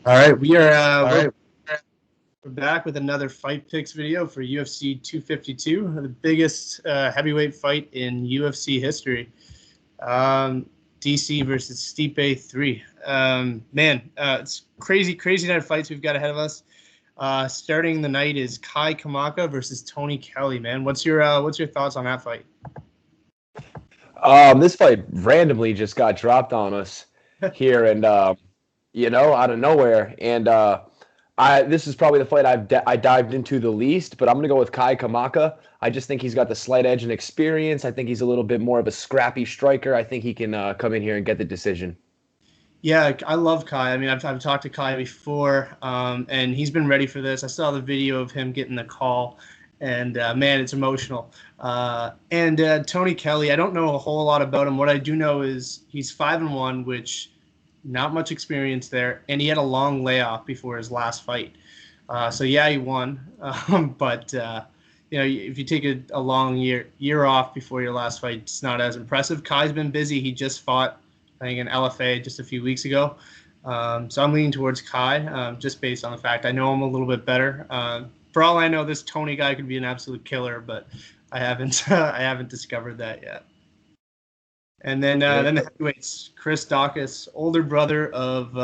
All right, we're back with another fight picks video for UFC 252, the biggest heavyweight fight in UFC history. DC versus Stipe 3. It's crazy night of fights we've got ahead of us. Starting the night is Kai Kamaka versus Tony Kelley. Man, what's your thoughts on that fight? This fight randomly just got dropped on us here, and out of nowhere. And this is probably the fight I dived into the least, but I'm gonna go with Kai Kamaka. I just think he's got the slight edge and experience. I think he's a little bit more of a scrappy striker. I think he can come in here and get the decision. Yeah, I love Kai. I mean, I've talked to Kai before, and he's been ready for this. I saw the video of him getting the call, and man, it's emotional. And Tony Kelley, I don't know a whole lot about him. What I do know is he's 5-1, which not much experience there, and he had a long layoff before his last fight. So yeah, he won, but if you take a long year off before your last fight, it's not as impressive. Kai's been busy. He just fought, I think, in LFA just a few weeks ago. So I'm leaning towards Kai, just based on the fact I know him a little bit better. For all I know, this Tony guy could be an absolute killer, but I haven't discovered that yet. And then the heavyweights, Chris Daukaus, older brother of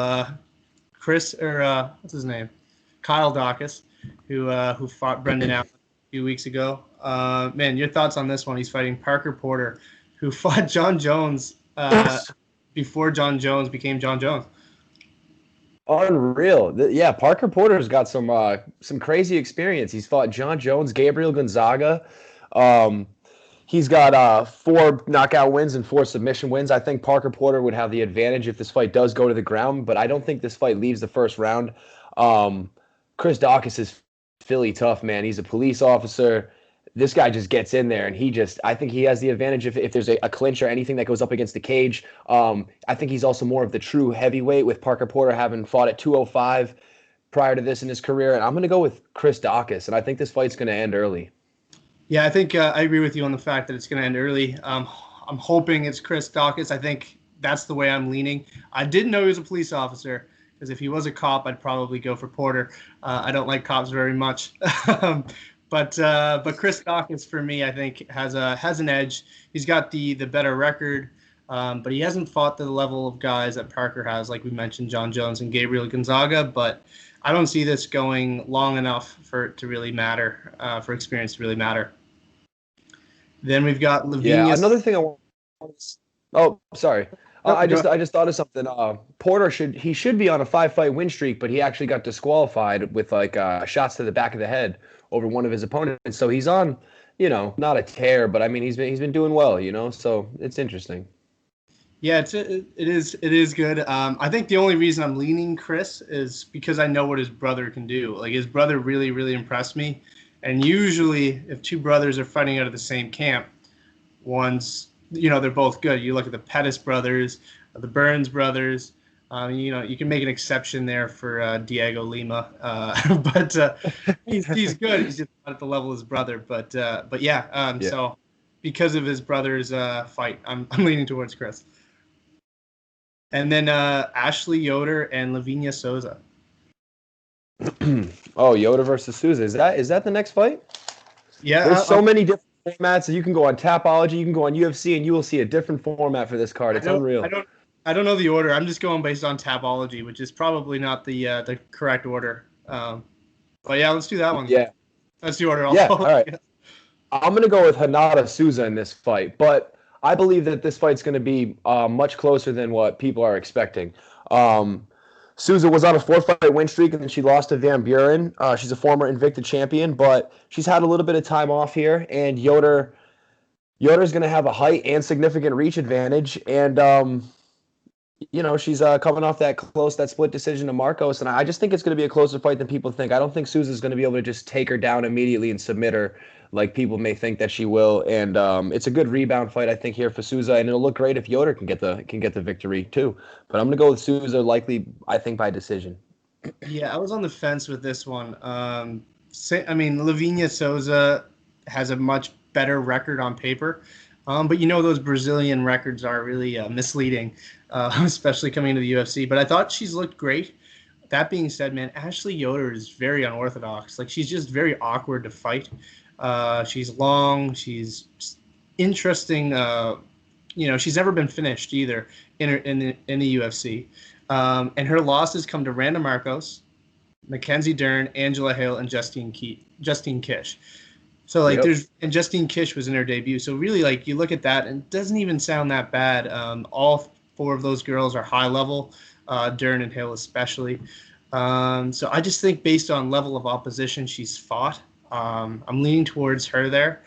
what's his name, Kyle Daukaus, who fought Brendan Allen a few weeks ago. Man, your thoughts on this one? He's fighting Parker Porter, who fought John Jones before John Jones became John Jones. Unreal. Yeah, Parker Porter's got some crazy experience. He's fought John Jones, Gabriel Gonzaga. He's got 4 knockout wins and 4 submission wins. I think Parker Porter would have the advantage if this fight does go to the ground, but I don't think this fight leaves the first round. Chris Daukaus is Philly tough, man. He's a police officer. This guy just gets in there, and I think he has the advantage if there's a clinch or anything that goes up against the cage. I think he's also more of the true heavyweight, with Parker Porter having fought at 205 prior to this in his career. And I'm going to go with Chris Daukaus, and I think this fight's going to end early. Yeah, I think I agree with you on the fact that it's going to end early. I'm hoping it's Chris Daukaus. I think that's the way I'm leaning. I didn't know he was a police officer, because if he was a cop, I'd probably go for Porter. I don't like cops very much. But Chris Daukaus, for me, I think has an edge. He's got the better record, but he hasn't fought to the level of guys that Parker has, like we mentioned, John Jones and Gabriel Gonzaga. But I don't see this going long enough for it to really matter, for experience to really matter. Then we've got Livia. Yeah, another thing I want. Oh, sorry. I just thought of something. Porter should be on a 5-fight win streak, but he actually got disqualified with shots to the back of the head over one of his opponents. So he's on, not a tear, but I mean he's been doing well, So it's interesting. Yeah, it is good. I think the only reason I'm leaning Chris is because I know what his brother can do. Like, his brother really, really impressed me. And usually, if 2 brothers are fighting out of the same camp, one's, they're both good. You look at the Pettis brothers, the Burns brothers. You can make an exception there for Diego Lima, but he's good. He's just not at the level of his brother. But yeah. So because of his brother's fight, I'm leaning towards Chris. And then Ashley Yoder and Livia Souza. Oh, Yoder versus Souza. Is that the next fight? Yeah. There's so many different formats. So you can go on Tapology, you can go on UFC, and you will see a different format for this card. It's unreal. I don't know the order. I'm just going based on Tapology, which is probably not the correct order. But yeah, let's do that one. Yeah. That's the order. All right. I'm going to go with Hanada Souza in this fight, but I believe that this fight's going to be much closer than what people are expecting. Souza was on a 4-fight win streak, and then she lost to Van Buren. She's a former Invicta champion, but she's had a little bit of time off here, and Yoder's going to have a height and significant reach advantage, and she's coming off that split decision to Marcos, and I just think it's going to be a closer fight than people think. I don't think Souza's going to be able to just take her down immediately and submit her like people may think that she will. And it's a good rebound fight, I think, here for Souza, and it'll look great if Yoder can get the victory too. But I'm going to go with Souza, likely, I think, by decision. Yeah, I was on the fence with this one. Livia Souza has a much better record on paper. But those Brazilian records are really misleading, especially coming into the UFC. But I thought she's looked great. That being said, man, Ashley Yoder is very unorthodox. Like, she's just very awkward to fight. She's long. She's interesting. She's never been finished either in the UFC. And her losses come to Randa Marcos, Mackenzie Dern, Angela Hill, and Justine Kish. So, like, and Justine Kish was in her debut. So, really, like, you look at that, and it doesn't even sound that bad. All four of those girls are high level, Dern and Hill especially. So, I just think based on level of opposition she's fought, I'm leaning towards her there.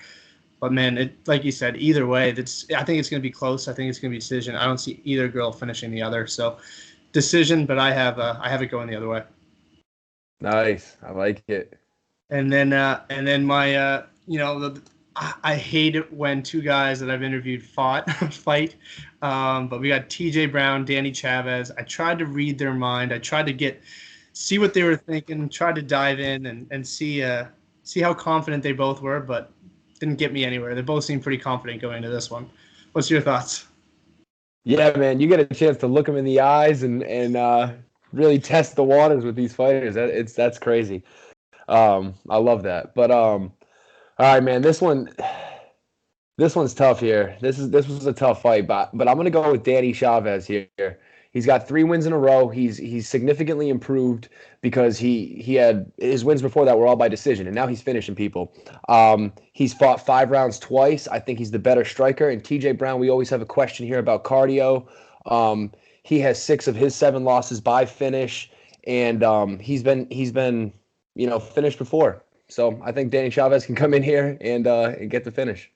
But, man, like you said, either way, I think it's going to be close. I think it's going to be decision. I don't see either girl finishing the other. So, decision, but I have it going the other way. Nice. I like it. And then my, I hate it when two guys that I've interviewed fight. But we got TJ Brown, Danny Chavez. I tried to read their mind. I tried to see what they were thinking, tried to dive in and see how confident they both were, but didn't get me anywhere. They both seemed pretty confident going into this one. What's your thoughts? Yeah, man, you get a chance to look them in the eyes and really test the waters with these fighters. That's crazy. I love that. But all right, man, this one's tough here. This was a tough fight, but I'm gonna go with Danny Chavez here. He's got 3 wins in a row. He's significantly improved because he had his wins before that were all by decision, and now he's finishing people. He's fought 5 rounds twice. I think he's the better striker. And TJ Brown, we always have a question here about cardio. He has 6 of his 7 losses by finish, and he's been finished before. So I think Danny Chavez can come in here and get the finish.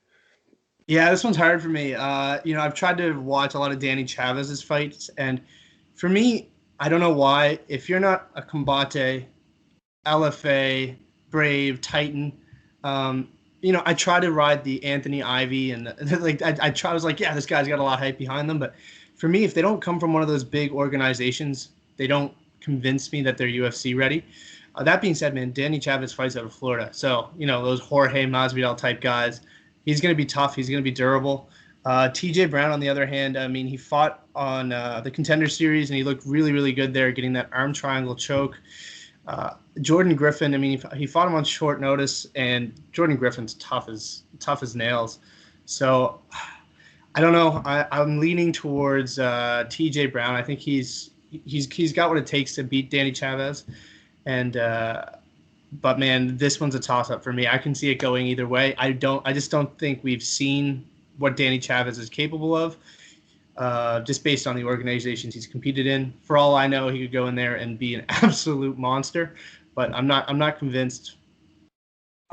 Yeah, this one's hard for me. I've tried to watch a lot of Danny Chavez's fights, and for me, I don't know why. If you're not a Combate, LFA, Brave, Titan, I try to ride the Anthony Ivy, and I was like, yeah, this guy's got a lot of hype behind them. But for me, if they don't come from one of those big organizations, they don't convince me that they're UFC ready. That being said, man, Danny Chavez fights out of Florida, so those Jorge Masvidal type guys. He's going to be tough. He's going to be durable. TJ Brown, on the other hand, I mean, he fought on the Contender Series, and he looked really, really good there, getting that arm triangle choke. Jordan Griffin, I mean, he fought him on short notice, and Jordan Griffin's tough as nails. So I don't know. I'm leaning towards TJ Brown. I think he's got what it takes to beat Danny Chavez, and but man, this one's a toss-up for me. I can see it going either way. I just don't think we've seen what Danny Chavez is capable of, just based on the organizations he's competed in. For all I know, he could go in there and be an absolute monster, but I'm not convinced.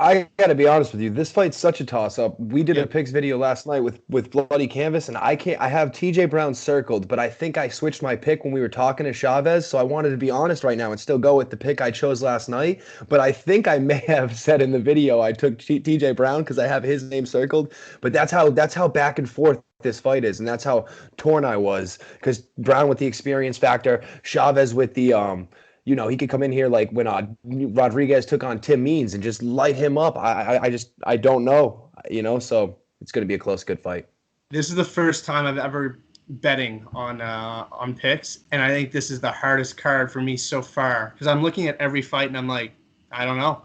I got to be honest with you. This fight's such a toss-up. We did a picks video last night with Bloody Canvas, and I have TJ Brown circled, but I think I switched my pick when we were talking to Chavez, so I wanted to be honest right now and still go with the pick I chose last night. But I think I may have said in the video I took TJ Brown because I have his name circled. But that's how back and forth this fight is, and that's how torn I was, because Brown with the experience factor, Chavez with the he could come in here like when Rodriguez took on Tim Means and just light him up. I don't know, so it's going to be a close, good fight. This is the first time I've ever betting on picks, and I think this is the hardest card for me so far, because I'm looking at every fight and I'm like, I don't know.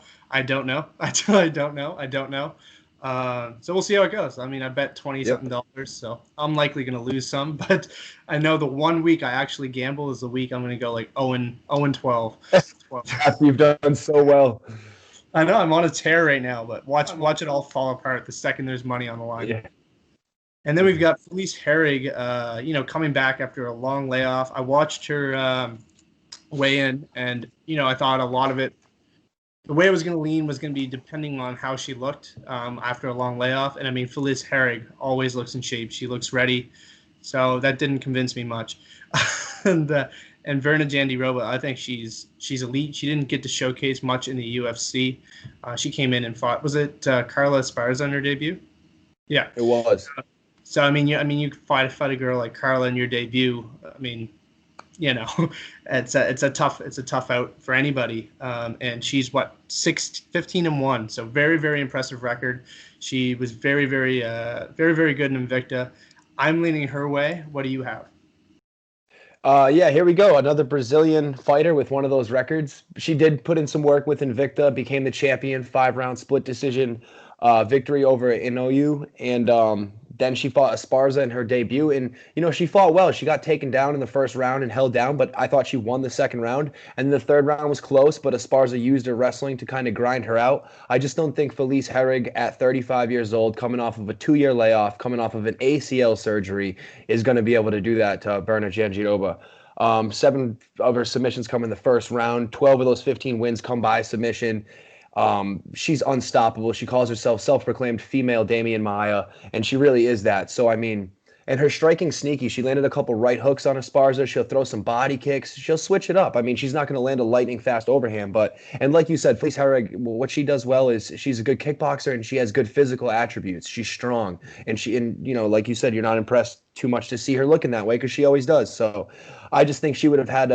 So we'll see how it goes. I mean, I bet $20-something, so I'm likely going to lose some. But I know the 1 week I actually gamble is the week I'm going to go like 0-12. You've done so well. I know I'm on a tear right now, but watch it all fall apart the second there's money on the line. Yeah. And then we've got Felice Herrig, coming back after a long layoff. I watched her weigh in, and I thought a lot of it. The way it was going to lean was going to be depending on how she looked after a long layoff. And I mean, Felice Herrig always looks in shape. She looks ready. So that didn't convince me much. and Virna Jandiroba, I think she's elite. She didn't get to showcase much in the UFC. She came in and fought. Was it Carla Esparza on her debut? Yeah, it was. So I mean, you fight a girl like Carla in your debut. I mean, it's a tough out for anybody. And she's 15-1, so very, very impressive record. She was very, very, very, very good in Invicta. I'm leaning her way. What do you have? Yeah, here we go. Another Brazilian fighter with one of those records. She did put in some work with Invicta, became the champion, 5-round split decision victory over Inoue, and then she fought Esparza in her debut, and she fought well. She got taken down in the first round and held down, but I thought she won the second round, and the third round was close, but Esparza used her wrestling to kind of grind her out. I just don't think Felice Herrig, at 35 years old, coming off of a 2-year layoff, coming off of an ACL surgery, is going to be able to do that to Virna Jandiroba. 7 of her submissions come in the first round. 12 of those 15 wins come by submission. She's unstoppable. She calls herself self-proclaimed female Damian Maia, and she really is that. So, I mean, and her striking sneaky. She landed a couple right hooks on Esparza. She'll throw some body kicks. She'll switch it up. I mean, she's not going to land a lightning fast overhand, and like you said, Felice Herrig, what she does well is she's a good kickboxer and she has good physical attributes. She's strong, and like you said, you're not impressed too much to see her looking that way because she always does. So, I just think she would have had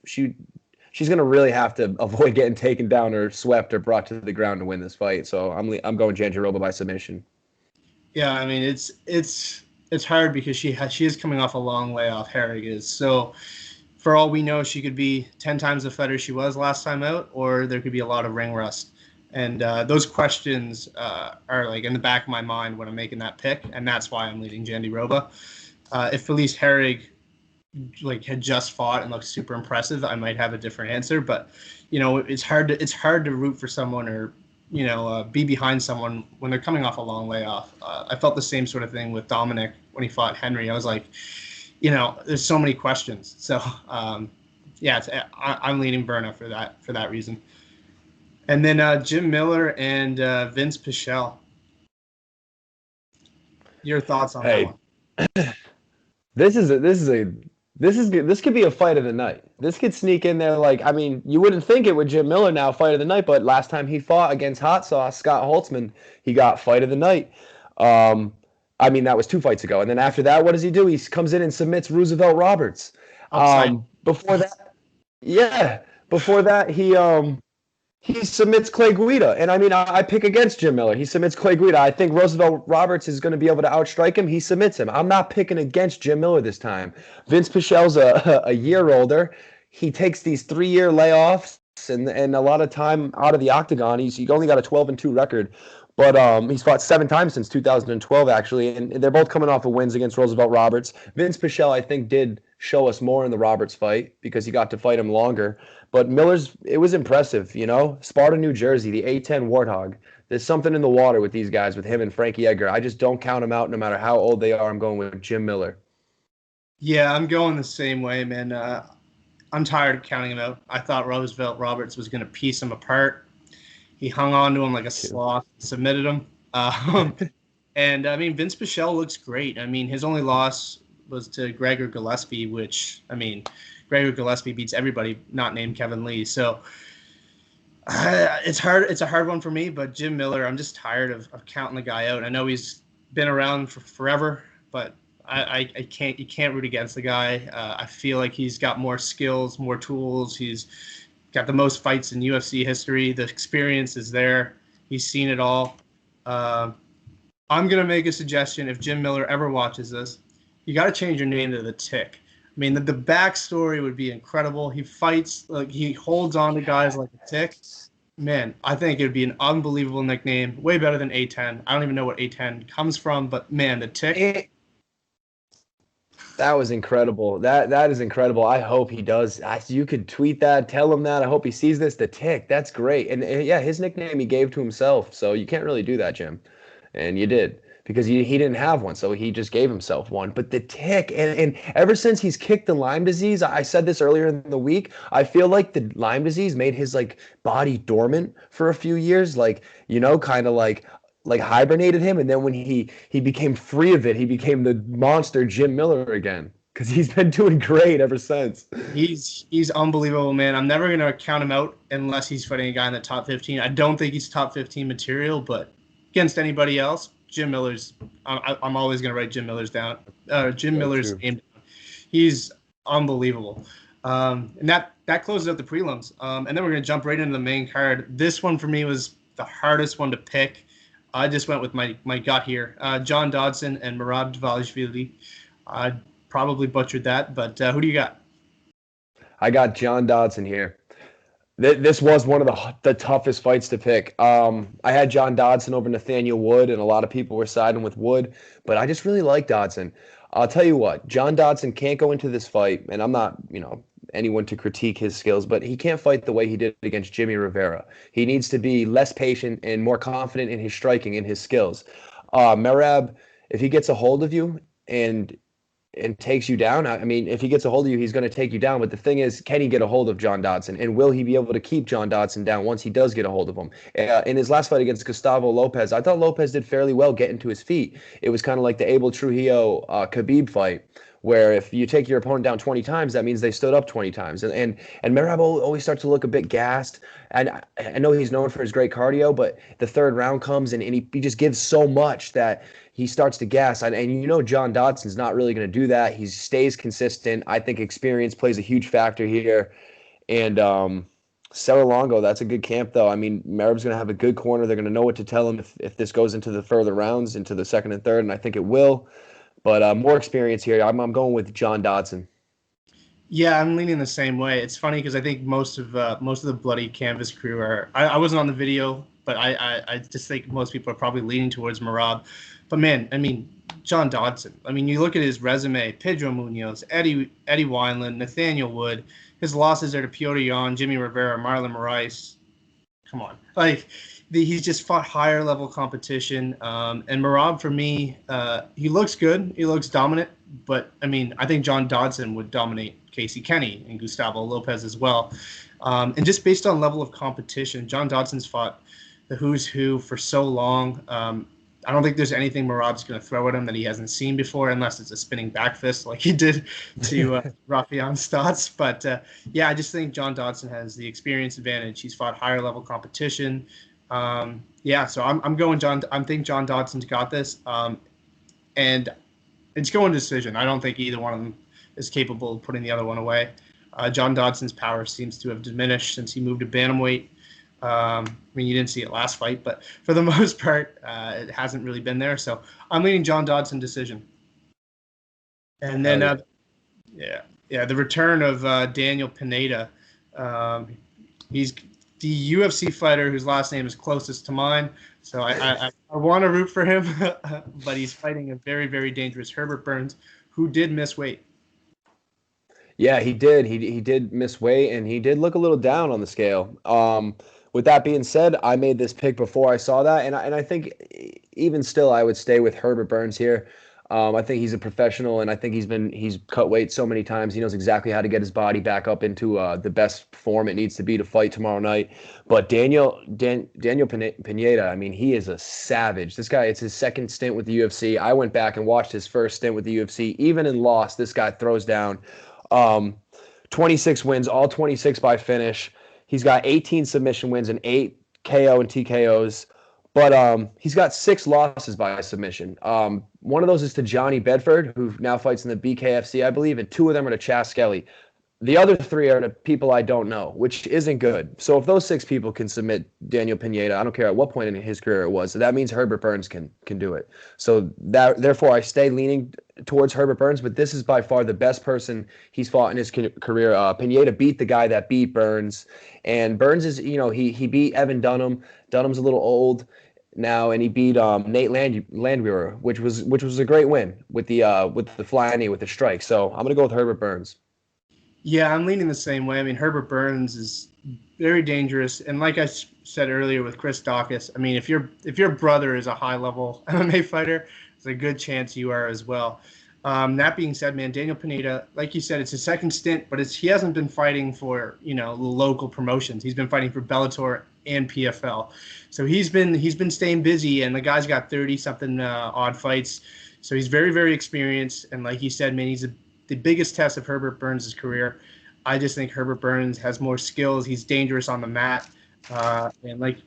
she's going to really have to avoid getting taken down or swept or brought to the ground to win this fight. So I'm going Jandiroba by submission. Yeah, I mean it's hard because she is coming off a long layoff. Herrig is, so for all we know, she could be 10 times the fighter she was last time out, or there could be a lot of ring rust. And those questions are like in the back of my mind when I'm making that pick, and that's why I'm leading Jandiroba. If Felice Herrig had just fought and looked super impressive, I might have a different answer. But it's hard to root for someone or be behind someone when they're coming off a long layoff. I felt the same sort of thing with Dominic when he fought Henry. I was like, there's so many questions. So yeah, I'm leaning Virna for that reason. And then Jim Miller and Vinc Pichel. Your thoughts on that one? This could be a fight of the night. This could sneak in there. Like, I mean, you wouldn't think it with Jim Miller now, fight of the night, but last time he fought against Hot Sauce, Scott Holtzman, he got fight of the night. I mean, that was 2 fights ago. And then after that, what does he do? He comes in and submits Roosevelt Roberts. Before that, he submits Clay Guida. And I mean, I pick against Jim Miller. He submits Clay Guida. I think Roosevelt Roberts is going to be able to outstrike him. He submits him. I'm not picking against Jim Miller this time. Vinc Pichel's a year older. He takes these 3-year layoffs and a lot of time out of the octagon. He's only got a 12-2 record. But he's fought 7 times since 2012, actually, and they're both coming off of wins against Roosevelt Roberts. Vinc Pichel, I think, did show us more in the Roberts fight because he got to fight him longer. But it was impressive, Sparta, New Jersey, the A10 Warthog. There's something in the water with these guys, with him and Frankie Edgar. I just don't count them out no matter how old they are. I'm going with Jim Miller. Yeah, I'm going the same way, man. I'm tired of counting him out. I thought Roosevelt Roberts was going to piece him apart. He hung on to him like a sloth, submitted him. And, I mean, Vinc Pichel looks great. I mean, his only loss was to Gregor Gillespie, which, I mean, Gregor Gillespie beats everybody not named Kevin Lee. So it's hard. It's a hard one for me, but Jim Miller, I'm just tired of counting the guy out. I know he's been around for forever, but you can't root against the guy. I feel like he's got more skills, more tools. He's got the most fights in UFC history. The experience is there. He's seen it all. I'm going to make a suggestion. If Jim Miller ever watches this, you got to change your name to the Tick. I mean, the backstory would be incredible. He fights, he holds on to guys like a Tick. Man, I think it would be an unbelievable nickname. Way better than A10. I don't even know what A10 comes from, but man, the Tick. That was incredible. That is incredible. I hope he does. You could tweet that, tell him that. I hope he sees this. The Tick. That's great. And yeah, his nickname he gave to himself. So you can't really do that, Jim. And you did. Because he didn't have one, so he just gave himself one. But the Tick, and ever since he's kicked the Lyme disease, I said this earlier in the week, I feel like the Lyme disease made his body dormant for a few years, kind of like hibernated him, and then when he became free of it, he became the monster Jim Miller again. Because he's been doing great ever since. He's unbelievable, man. I'm never gonna count him out unless he's fighting a guy in the top 15. I don't think he's top 15 material, but against anybody else, Jim Miller's. I'm always gonna write Jim Miller's down. Jim Miller's name down. He's unbelievable. And that closes out the prelims. And then we're gonna jump right into the main card. This one for me was the hardest one to pick. I just went with my gut here. John Dodson and Merab Dvalishvili. I probably butchered that, but who do you got? I got John Dodson here. This was one of the toughest fights to pick. I had John Dodson over Nathaniel Wood, and a lot of people were siding with Wood, but I just really like Dodson. I'll tell you what, John Dodson can't go into this fight, and I'm not, anyone to critique his skills, but he can't fight the way he did against Jimmy Rivera. He needs to be less patient and more confident in his striking and his skills. Merab, if he gets a hold of you and takes you down. I mean, if he gets a hold of you, he's going to take you down. But the thing is, can he get a hold of John Dodson? And will he be able to keep John Dodson down once he does get a hold of him? In his last fight against Gustavo Lopez, I thought Lopez did fairly well getting to his feet. It was kind of like the Abel Trujillo Khabib fight, where if you take your opponent down 20 times, that means they stood up 20 times. And Merab always starts to look a bit gassed. And I know he's known for his great cardio, but the third round comes and he just gives so much that he starts to gas. And John Dodson's not really going to do that. He stays consistent. I think experience plays a huge factor here. And Serra-Longo, that's a good camp, though. I mean, Merab's going to have a good corner. They're going to know what to tell him if this goes into the further rounds, into the second and third, and I think it will. But more experience here. I'm going with John Dodson. Yeah, I'm leaning the same way. It's funny because I think most of the bloody canvas crew are. I wasn't on the video, but I just think most people are probably leaning towards Merab. But man, I mean, John Dodson. I mean, you look at his resume: Pedro Munoz, Eddie Wineland, Nathaniel Wood. His losses are to Piotr Jan, Jimmy Rivera, Marlon Moraes. Come on, he's just fought higher level competition. And Merab, for me, he looks good. He looks dominant. But, I mean, I think John Dodson would dominate Casey Kenny and Gustavo Lopez as well. And just based on level of competition, John Dodson's fought the who's who for so long. I don't think there's anything Merab's going to throw at him that he hasn't seen before, unless it's a spinning back fist like he did to Rafian Stotts. But, I just think John Dodson has the experience advantage. He's fought higher level competition. So I'm going John. I think John Dodson's got this. And it's going decision. I don't think either one of them is capable of putting the other one away. John Dodson's power seems to have diminished since he moved to Bantamweight. I mean, you didn't see it last fight, but for the most part, it hasn't really been there. So I'm leaning John Dodson decision. And then, the return of Daniel Pineda. He's the UFC fighter whose last name is closest to mine. So I want to root for him, but he's fighting a very, very dangerous Herbert Burns, who did miss weight. Yeah, he did. He did miss weight, and he did look a little down on the scale. With that being said, I made this pick before I saw that, and I think even still I would stay with Herbert Burns here. I think he's a professional, and I think he's cut weight so many times. He knows exactly how to get his body back up into the best form it needs to be to fight tomorrow night. But Daniel Pineda, I mean, he is a savage. This guy, it's his second stint with the UFC. I went back and watched his first stint with the UFC. Even in loss, this guy throws down 26 wins, all 26 by finish. He's got 18 submission wins and 8 KO and TKOs. But he's got 6 losses by submission. One of those is to Johnny Bedford, who now fights in the BKFC, I believe, and 2 of them are to Kelley. The other 3 are to people I don't know, which isn't good. So if those 6 people can submit Daniel Pineda, I don't care at what point in his career it was, so that means Herbert Burns can do it. So therefore, I stay leaning towards Herbert Burns, but this is by far the best person he's fought in his career. Pineda beat the guy that beat Burns, and Burns is, he beat Evan Dunham. Dunham's a little old now, and he beat Nate Landwehr, which was a great win with the flying knee, with the strike. So I'm gonna go with Herbert Burns. Yeah, I'm leaning the same way. I mean, Herbert Burns is very dangerous, and like I said earlier with Chris Daukaus, I mean, if your brother is a high-level MMA fighter, there's a good chance you are as well. That being said, man, Daniel Pineda, like you said, it's his second stint, but he hasn't been fighting for local promotions. He's been fighting for Bellator and PFL, so he's been staying busy, and the guy's got 30-something odd fights, so he's very, very experienced, and like you said, man, he's the biggest test of Herbert Burns' career. I just think Herbert Burns has more skills. He's dangerous on the mat, and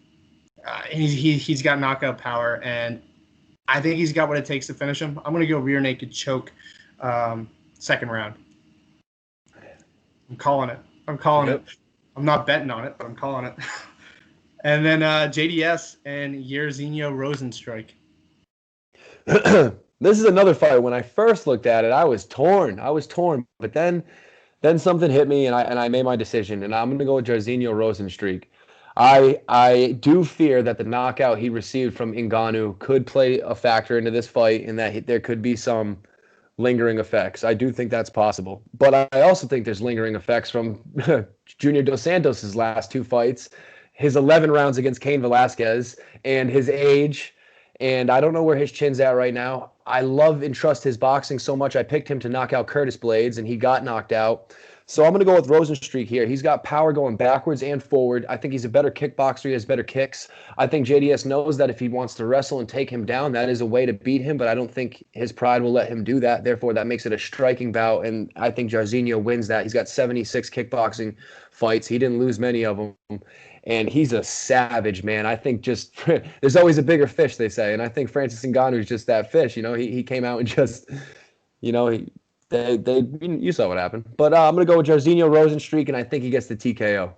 he's got knockout power, and I think he's got what it takes to finish him. I'm going to go rear naked choke, second round. I'm calling it. I'm not betting on it, but I'm calling it. And then JDS and Jairzinho Rozenstruik. This is another fight. When I first looked at it, I was torn. But then Then something hit me, and I made my decision, and I'm going to go with Jairzinho Rozenstruik. I do fear that the knockout he received from Ngannou could play a factor into this fight, and that there could be some lingering effects. I do think that's possible, but I also think there's lingering effects from Junior Dos Santos' last 2 fights, his 11 rounds against Cain Velasquez, and his age. And I don't know where his chin's at right now. I love and trust his boxing so much. I picked him to knock out Curtis Blades, and he got knocked out. So I'm going to go with Rozenstruik here. He's got power going backwards and forward. I think he's a better kickboxer. He has better kicks. I think JDS knows that if he wants to wrestle and take him down, that is a way to beat him, but I don't think his pride will let him do that. Therefore, that makes it a striking bout, and I think Jairzinho wins that. He's got 76 kickboxing fights. He didn't lose many of them, and he's a savage, man. I think just there's always a bigger fish, they say, and I think Francis Ngannou is just that fish. You know, he came out and just, you know, you saw what happened. But I'm gonna go with Jairzinho Rozenstruik, and I think he gets the TKO.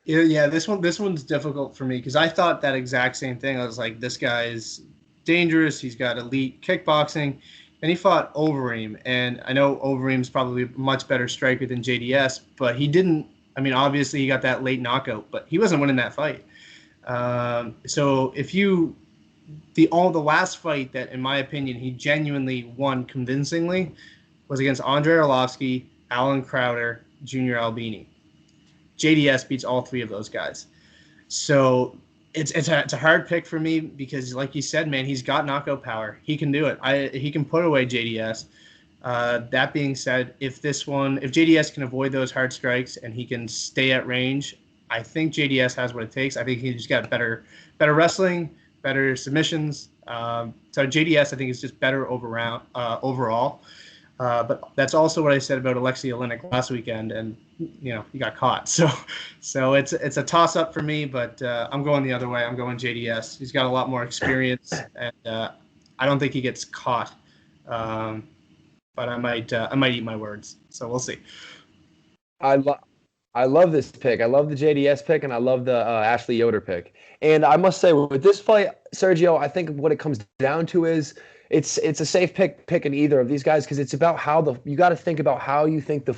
Yeah, this one's difficult for me because I thought that exact same thing. I was like, this guy's dangerous. He's got elite kickboxing, and he fought Overeem. And I know Overeem's probably a much better striker than JDS, but he didn't. I mean, obviously he got that late knockout, but he wasn't winning that fight. So if the last fight that, in my opinion, he genuinely won convincingly was against Andrei Arlovsky, Alan Crowder, Junior Albini. JDS beats all 3 of those guys. So it's a hard pick for me because, like you said, man, he's got knockout power. He can do it. He can put away JDS. That being said, if JDS can avoid those hard strikes and he can stay at range, I think JDS has what it takes. I think he's just got better wrestling, better submissions. So JDS, I think, is just better overall. But that's also what I said about Alexei Oleinik last weekend, and he got caught. So it's a toss up for me, but I'm going the other way. I'm going JDS. He's got a lot more experience, and I don't think he gets caught. But I might eat my words. So we'll see. I love this pick. I love the JDS pick, and I love the Ashley Yoder pick. And I must say, with this fight, Sergio, I think what it comes down to is it's a safe picking either of these guys because it's about you got to think about how you think the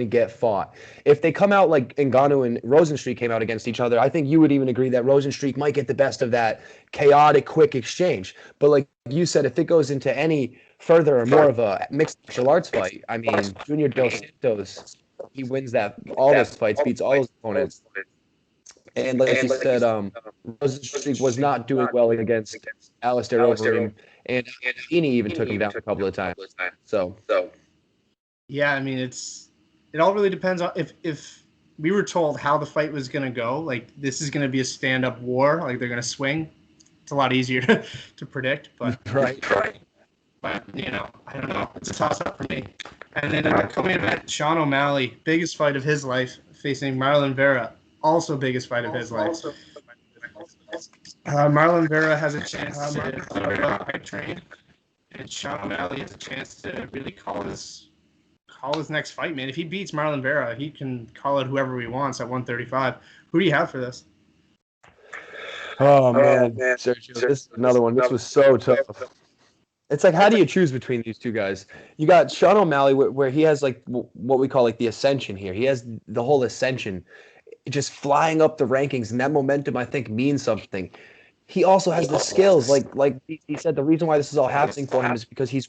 get fought. If they come out like Ngannou and Rozenstruik came out against each other, I think you would even agree that Rozenstruik might get the best of that chaotic, quick exchange. But like you said, if it goes into any further or more of a mixed martial arts fight, I mean, Junior Dos Santos, he wins all those fights, beats all his opponents. And like you said, Rozenstruik was not doing well against Alistair Overeem, and Heaney even took him down a couple of times. So yeah, I mean, it all really depends on if we were told how the fight was going to go, like this is going to be a stand-up war, like they're going to swing. It's a lot easier to predict, but right. But I don't know. It's a toss-up for me. And then coming event, Sean O'Malley, biggest fight of his life, facing Marlon Vera, also biggest fight of his life. Marlon Vera has a chance to hype train, and Sean O'Malley has a chance to really call his next fight, man. If he beats Marlon Vera, he can call it whoever he wants at 135. Who do you have for this? Oh man, Sergio, this is another one. This was so tough. It's like, how do you choose between these 2 guys? You got Sean O'Malley, where he has like what we call like the ascension here. He has the whole ascension, just flying up the rankings, and that momentum, I think, means something. He also has the skills. Like he said, the reason why this is all happening for him is because he's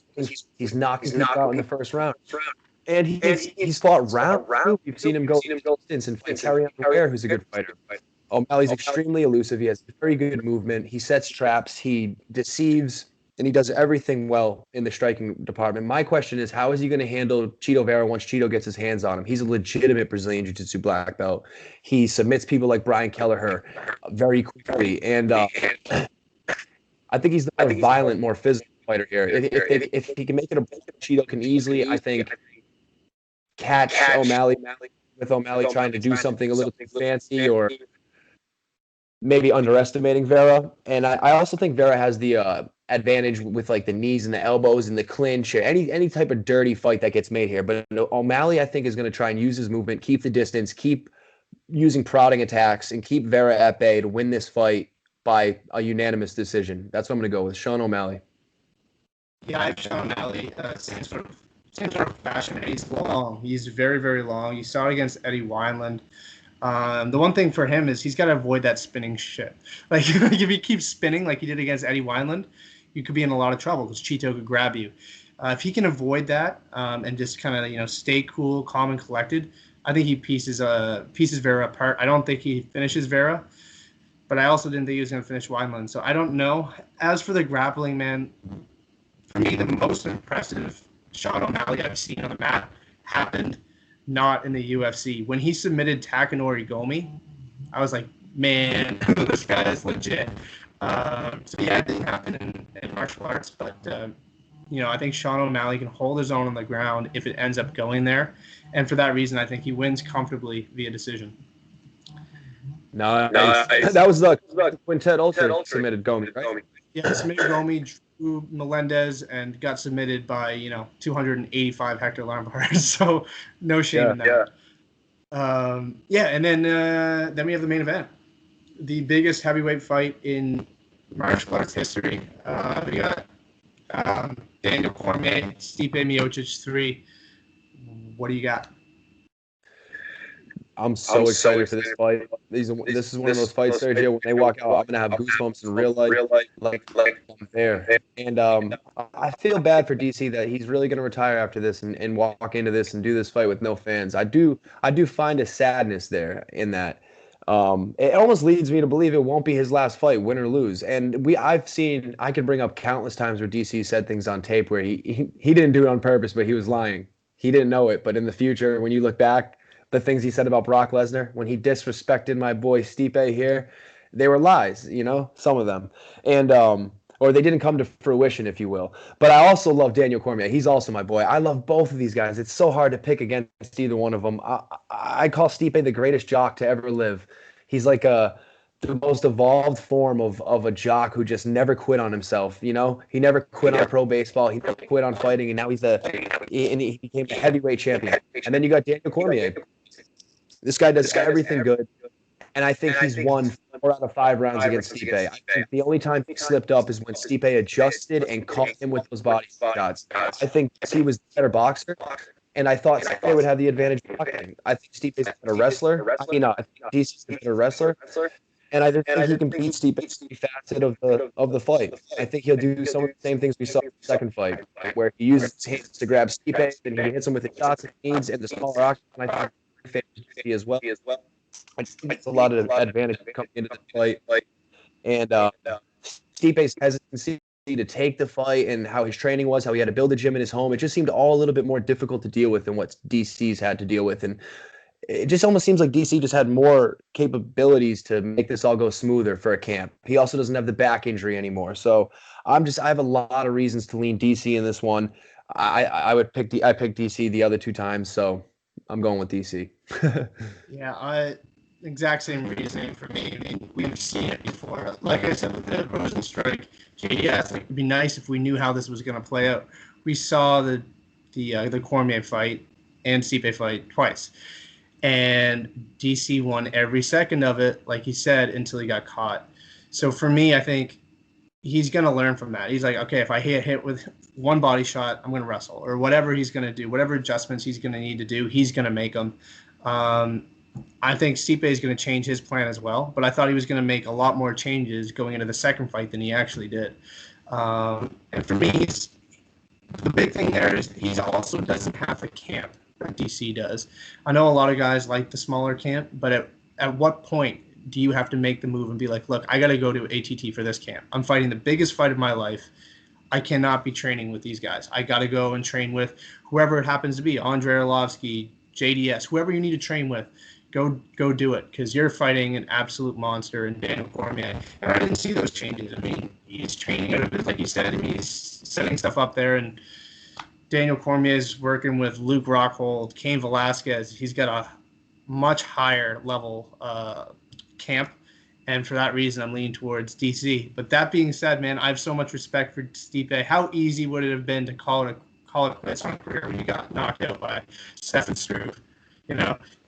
knocking people out in the first round. And he's fought round 2. You've seen him go distance and fight Harry Ware, who's a good fighter. O'Malley's extremely elusive. He has very good movement. He sets traps. He deceives. And he does everything well in the striking department. My question is, how is he going to handle Chito Vera once Chito gets his hands on him? He's a legitimate Brazilian Jiu-Jitsu black belt. He submits people like Brian Kelleher very quickly. And I think he's the more violent, more physical fighter here. If he can make it a Chito can easily, I think, catch O'Malley with O'Malley trying to do something a little too fancy or maybe underestimating Vera. And I also think Vera has the advantage with like the knees and the elbows and the clinch or any type of dirty fight that gets made here. But O'Malley, I think, is going to try and use his movement, keep the distance, keep using prodding attacks, and keep Vera at bay to win this fight by a unanimous decision. That's what I'm going to go with, Sean O'Malley. Yeah, I have Sean O'Malley. Same sort of same sort of fashion. He's long. He's very, very long. You saw it against Eddie Wineland. The one thing for him is he's got to avoid that spinning shit. Like, if he keeps spinning like he did against Eddie Wineland, you could be in a lot of trouble because Cheeto could grab you. If he can avoid that and just kind of stay cool, calm, and collected, I think he pieces Vera apart. I don't think he finishes Vera, but I also didn't think he was going to finish Wineland. So I don't know. As for the grappling, man, for me the most impressive Sean O'Malley I've seen on the mat happened not in the UFC. When he submitted Takanori Gomi, I was like, man, this guy is legit. So yeah, it didn't happen in martial arts, but I think Sean O'Malley can hold his own on the ground if it ends up going there, and for that reason, I think he wins comfortably via decision. No, that was the Quintet Ultra submitted Gomi, right? Yeah, submitted Gomi, drew Melendez, and got submitted by 285 Hector Lombard. So no shame in that. And then we have the main event, the biggest heavyweight fight in martial arts history. We got Daniel Cormier, Stipe Miocic 3. What do you got? I'm so excited for this fight. This is one of those fights, Sergio, when they walk out, I'm going to have goosebumps in real life, like I'm there. And I feel bad for DC that he's really going to retire after this and walk into this and do this fight with no fans. I do find a sadness there in that. It almost leads me to believe it won't be his last fight, win or lose. And I could bring up countless times where DC said things on tape where he didn't do it on purpose, but he was lying. He didn't know it. But in the future, when you look back, the things he said about Brock Lesnar, when he disrespected my boy Stipe here, they were lies, some of them. And, or they didn't come to fruition, if you will. But I also love Daniel Cormier. He's also my boy. I love both of these guys. It's so hard to pick against either one of them. I call Stipe the greatest jock to ever live. He's like the most evolved form of a jock who just never quit on himself. He never quit on pro baseball. He never quit on fighting, and now he became a heavyweight champion. And then you got Daniel Cormier. This guy does everything good, and I think he's won 4 out of 5 rounds against Stipe. I think the only time he slipped up is when Stipe adjusted and caught him with those body shots. I think he was the better boxer, and I thought Stipe would have the advantage of boxing. I think Stipe's a better wrestler. I think DC's a better wrestler, and I think he can beat Stipe every facet of the fight. I think he'll do some of the same things we saw in the second fight, where he uses his hands to grab Stipe, and he hits him with the shots he needs, and the smaller octagon. I think as well. I think it's a lot of advantage coming into the fight. And Stipe's hesitancy to take the fight and how his training was, how he had to build a gym in his home, it just seemed all a little bit more difficult to deal with than what DC's had to deal with. And it just almost seems like DC just had more capabilities to make this all go smoother for a camp. He also doesn't have the back injury anymore. So I have a lot of reasons to lean DC in this one. I picked DC the other 2 times, so I'm going with DC. Yeah, exact same reasoning for me. I mean, we've seen it before. Like I said with the Rozenstruik, JDS, it'd be nice if we knew how this was going to play out. We saw the Cormier fight and Stipe fight twice, and DC won every second of it, like he said, until he got caught. So for me, I think he's going to learn from that. He's like, okay, if I hit with one body shot, I'm going to wrestle, or whatever he's going to do, whatever adjustments he's going to need to do, he's going to make them. I think Stipe is going to change his plan as well, but I thought he was going to make a lot more changes going into the second fight than he actually did. And for me, the big thing there is he also doesn't have the camp that DC does. I know a lot of guys like the smaller camp, but at what point do you have to make the move and be like, look, I got to go to ATT for this camp. I'm fighting the biggest fight of my life. I cannot be training with these guys. I got to go and train with whoever it happens to be, Andrei Arlovsky, JDS, whoever you need to train with. Go do it, because you're fighting an absolute monster in Daniel Cormier. And I didn't see those changes. I mean, he's training out of it, like you said. I mean, he's setting stuff up there, and Daniel Cormier is working with Luke Rockhold, Cain Velasquez. He's got a much higher level camp, and for that reason, I'm leaning towards DC. But that being said, man, I have so much respect for Stipe. How easy would it have been to call it quits on a career when you got knocked out by Stefan Struve? You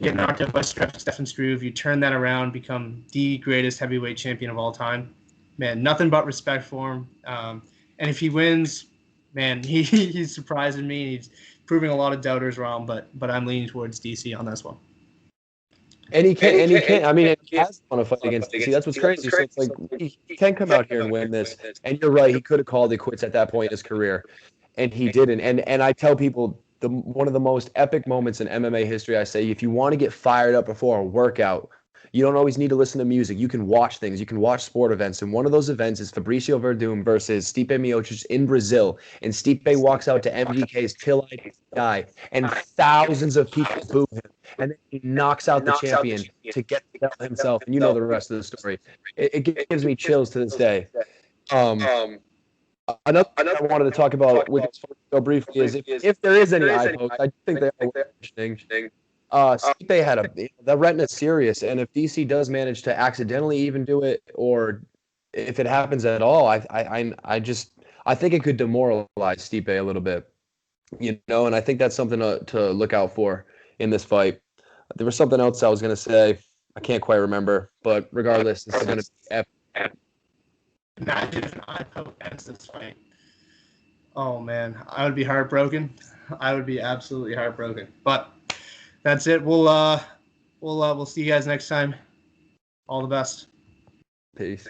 get knocked out by Stefan Struve, you turn that around, become the greatest heavyweight champion of all time. Man, nothing but respect for him. And if he wins, man, he's surprising me. proving a lot of doubters wrong, but I'm leaning towards DC on this one. And he can't. I mean, he has won a fight against DC. That's what's crazy. So it's like he can come out here and win this. And you're right. He could have called it quits at that point in his career, and he didn't. And I tell people one of the most epic moments in MMA history. I say, if you want to get fired up before a workout, you don't always need to listen to music. You can watch things. You can watch sport events. And one of those events is Fabricio Verdum versus Stipe Miocic in Brazil. And Stipe walks out to MGK's Till-Eyed Guy, and thousands of people boo him. And then he knocks out the champion to get the belt himself. And you know the rest of the story. It gives me chills to this day. Another thing I wanted to talk about with this so briefly is if there is any eye pokes, I think they are mentioning. Stipe had the retina's serious, and if DC does manage to accidentally even do it, or if it happens at all, I think it could demoralize Stipe a little bit, you know, and I think that's something to look out for in this fight. There was something else I was gonna say, I can't quite remember, but regardless, this is gonna be epic. Imagine if an eye poke ends this fight. Oh man, I would be heartbroken. I would be absolutely heartbroken. But that's it. We'll see you guys next time. All the best. Peace.